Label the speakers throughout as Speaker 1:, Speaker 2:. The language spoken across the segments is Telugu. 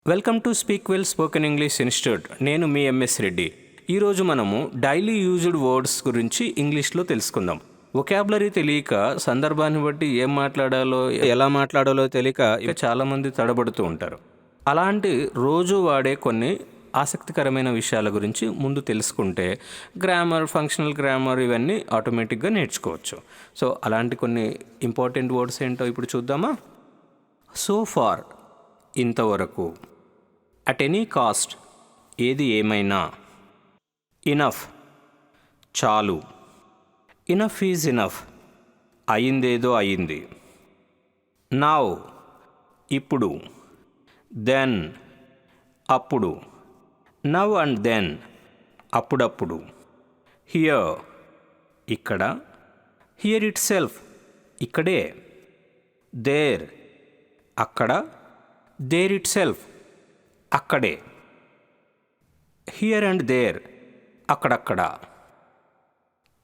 Speaker 1: Welcome to speak well spoken English institute. నేను మీ ఎంఎస్ రెడ్డి. ఈరోజు మనము డైలీ యూజ్డ్ వర్డ్స్ గురించి ఇంగ్లీష్లో తెలుసుకుందాం. వొకాబులరీ తెలియక, సందర్భాన్ని బట్టి ఏం మాట్లాడాలో ఎలా మాట్లాడాలో తెలియక ఇక చాలామంది తడబడుతూ ఉంటారు. అలాంటి రోజు వాడే కొన్ని ఆసక్తికరమైన విషయాల గురించి ముందు తెలుసుకుంటే గ్రామర్, ఫంక్షనల్ గ్రామర్ ఇవన్నీ ఆటోమేటిక్గా నేర్చుకోవచ్చు. సో అలాంటి కొన్ని ఇంపార్టెంట్ వర్డ్స్ ఏంటో ఇప్పుడు చూద్దామా. సో ఫార్, ఇంతవరకు. అట్ ఎనీ కాస్ట్, ఏది ఏమైనా. ఇనఫ్, చాలు. ఇనఫ్ ఈజ్ ఇనఫ్, అయిందేదో అయింది. నౌ, ఇప్పుడు. దెన్, అప్పుడు. నవ్ అండ్ దెన్, అప్పుడప్పుడు. హియర్, ఇక్కడ. హియర్ ఇట్ సెల్ఫ్, ఇక్కడే. దేర్, అక్కడ. దేర్ ఇట్ సెల్ఫ్, అక్కడే. హియర్ అండ్ దేర్, అక్కడక్కడ.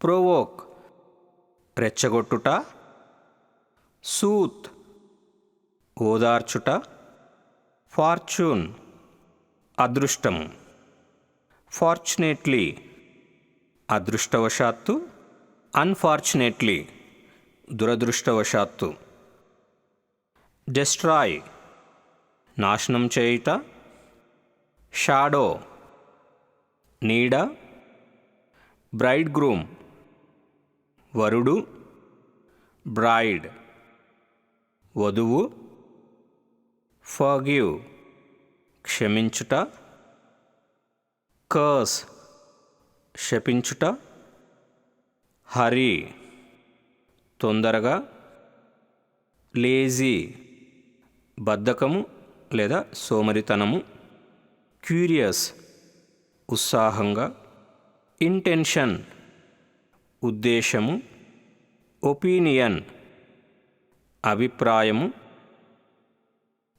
Speaker 1: ప్రొవోక్, రెచ్చగొట్టుట. సూత్, ఓదార్చుట. ఫార్చ్యూన్, అదృష్టము. ఫార్చునేట్లీ, అదృష్టవశాత్తు. అన్ఫార్చునేట్లీ, దురదృష్టవశాత్తు. డెస్ట్రాయ్, నాశనం చేయుట. షాడో, నీడ. బ్రైడ్ గ్రూమ్, వరుడు. బ్రైడ్, వధువు. ఫర్గివ్, క్షమించుట. కర్స్, శపించుట. హరీ, తొందరగా. లేజీ, బద్ధకము లేదా సోమరితనము. క్యూరియస్, ఉత్సాహంగా. ఇంటెన్షన్, ఉద్దేశము. ఒపీనియన్, అభిప్రాయము.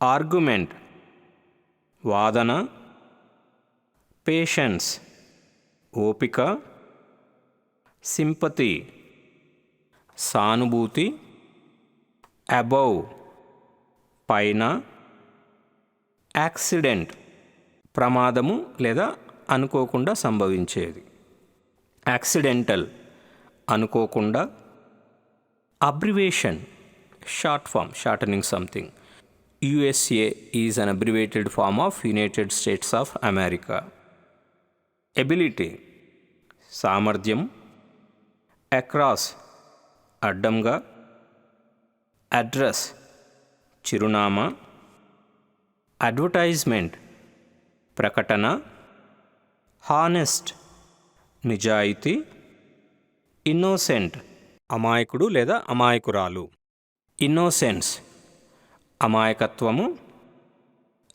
Speaker 1: ఆర్గ్యుమెంట్, వాదన. పేషెన్స్, ఓపిక. సింపతి, సానుభూతి. అబౌవ్, పైన. యాక్సిడెంట్, ప్రమాదము లేదా అనుకోకుండా సంభవించేది. యాక్సిడెంటల్, అనుకోకుండా. Abbreviation, short form, shortening something. USA is an abbreviated form of United States of America. Ability, సామర్థ్యం. అక్రాస్, అడ్డంగా. అడ్రస్, చిరునామా. అడ్వర్టైజ్మెంట్, ప్రకటన. హానెస్ట్, నిజాయితీ. ఇన్నోసెంట్, అమాయకుడు లేదా అమాయకురాలు. ఇన్నోసెన్స్, అమాయకత్వము.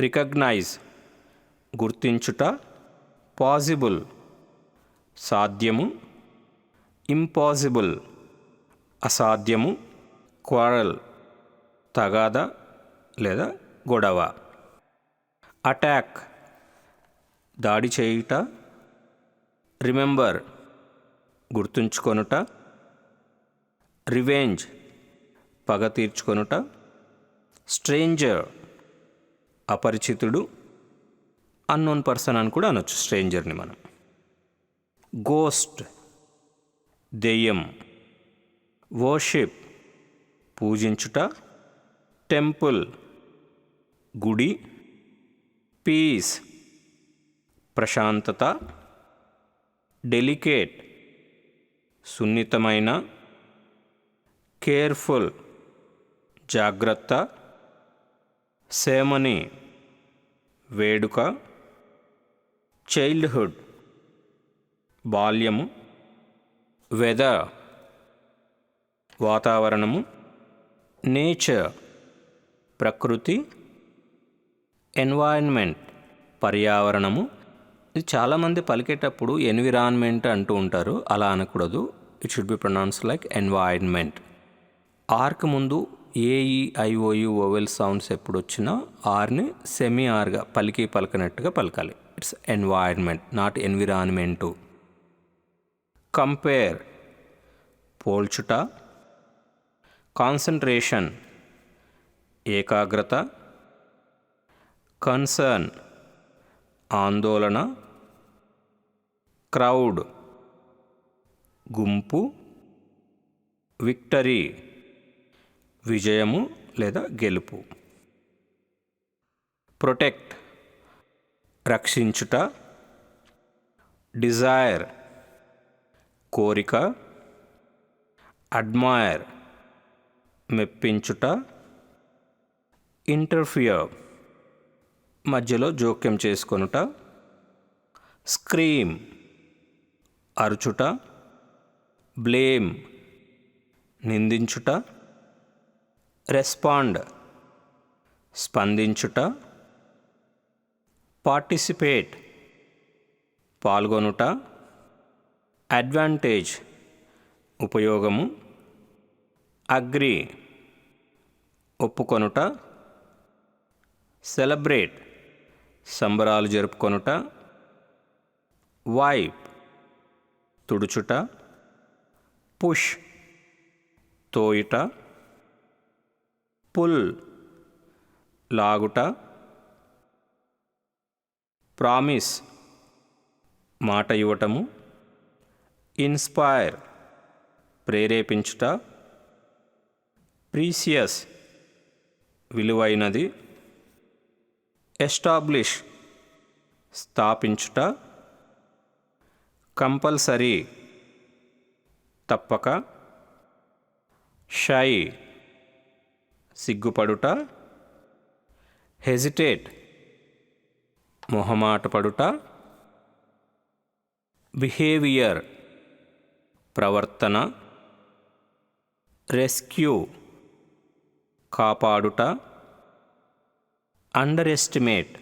Speaker 1: రికగ్నైజ్, గుర్తించుట. పాసిబుల్, సాధ్యము. ఇంపాసిబుల్, అసాధ్యము. క్వారల్, తగాదా లేదా గొడవ. అటాక్, దాడి చేయుట. రిమెంబర్, గుర్తుంచుకొనుట. రివెంజ్, పగ తీర్చుకొనుట. స్ట్రేంజర్, అపరిచితుడు. అన్నోన్ పర్సన్ అని కూడా అనొచ్చు స్ట్రేంజర్ని మనం. గోస్ట్, దెయ్యం. వర్షిప్, పూజించుట. టెంపుల్, గుడి. పీస్, ప్రశాంతత. డెలికేట్, సున్నితమైన. కేర్ఫుల్, జాగ్రత్త. సెరమనీ, వేడుక. చైల్డ్హుడ్, బాల్యము. వెదర్, వాతావరణము. నేచర్, ప్రకృతి. ఎన్వైరన్మెంట్, పర్యావరణము. ఇది చాలామంది పలికేటప్పుడు ఎన్విరాన్మెంట్ అంటూ ఉంటారు, అలా అనకూడదు. It should be pronounced like environment. ఆర్కి ముందు ఏఈఐఓయు ఓవెల్ సౌండ్స్ ఎప్పుడు వచ్చినా ఆర్ని సెమీ ఆర్గా పలకనట్టుగా పలకాలి. It's environment, not environment. Compare, పోల్చుట. కాన్సంట్రేషన్, ఏకాగ్రత. కన్సర్న్ ఆందోళన, క్రౌడ్ గుంపు, విక్టరీ విజయము లేదా గెలుపు. ప్రొటెక్ట్ రక్షించుట, డిజైర్ కోరిక, అడ్మైర్ మెప్పించుట, ఇంటర్ఫియర్ మధ్యలో జోక్యం చేసుకొనుట, స్క్రీమ్ అరుచుట, బ్లేమ్ నిందించుట, రెస్పాండ్ స్పందించుట, పార్టిసిపేట్ పాల్గొనుట, అడ్వాంటేజ్ ఉపయోగము, అగ్రీ ఒప్పుకొనుట, సెలబ్రేట్ సంబరాలు జరుపుకొనుట, వైప్ తుడుచుట, పుష్ తోయుట, పుల్ లాగుట, ప్రామిస్ మాట ఇవ్వటము, ఇన్స్పైర్ ప్రేరేపించుట, ప్రీసియస్ విలువైనది, ఎస్టాబ్లిష్ స్థాపించుట, కంపల్సరీ తప్పక, షై సిగ్గుపడుట, హెజిటేట్ మొహమాటపడుట, బిహేవియర్ ప్రవర్తన, రెస్క్యూ కాపాడుట, అండర్ ఎస్టిమేట్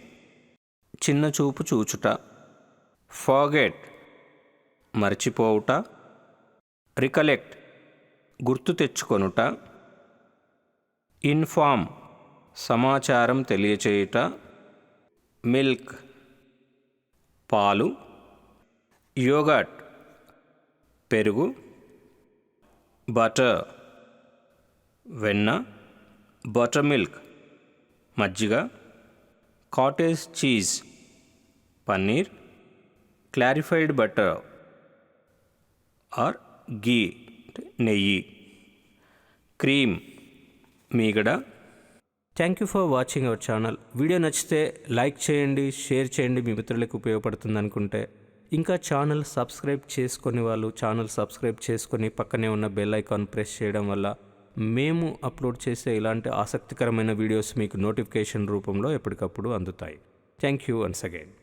Speaker 1: చిన్నచూపు చూచుట, ఫర్గెట్ మర్చిపోవుట, రికలెక్ట్ గుర్తు తెచ్చుకొనుట, ఇన్ఫార్మ్ సమాచారం తెలియచేయుట, మిల్క్ పాలు, యోగర్ట్ పెరుగు, బటర్ వెన్న, బటర్ మిల్క్ మజ్జిగ, cottage cheese paneer, clarified butter or ghee నెయ్యి, క్రీమ్ మీగడ. Thank you for watching our channel. Video నచ్చితే లైక్ చేయండి, షేర్ చేయండి, మీ మిత్రులకు ఉపయోగపడుతుంది అనుకుంటే. ఇంకా ఛానల్ సబ్స్క్రైబ్ చేసుకొని వాళ్ళు ఛానల్ సబ్స్క్రైబ్ చేసుకొని పక్కనే ఉన్న బెల్ ఐకాన్ ప్రెస్ చేయడం వల్ల మేము అప్లోడ్ చేసే ఇలాంటి ఆసక్తికరమైన వీడియోస్ మీకు నోటిఫికేషన్ రూపంలో ఎప్పటికప్పుడు అందుతాయి. Thank you once again.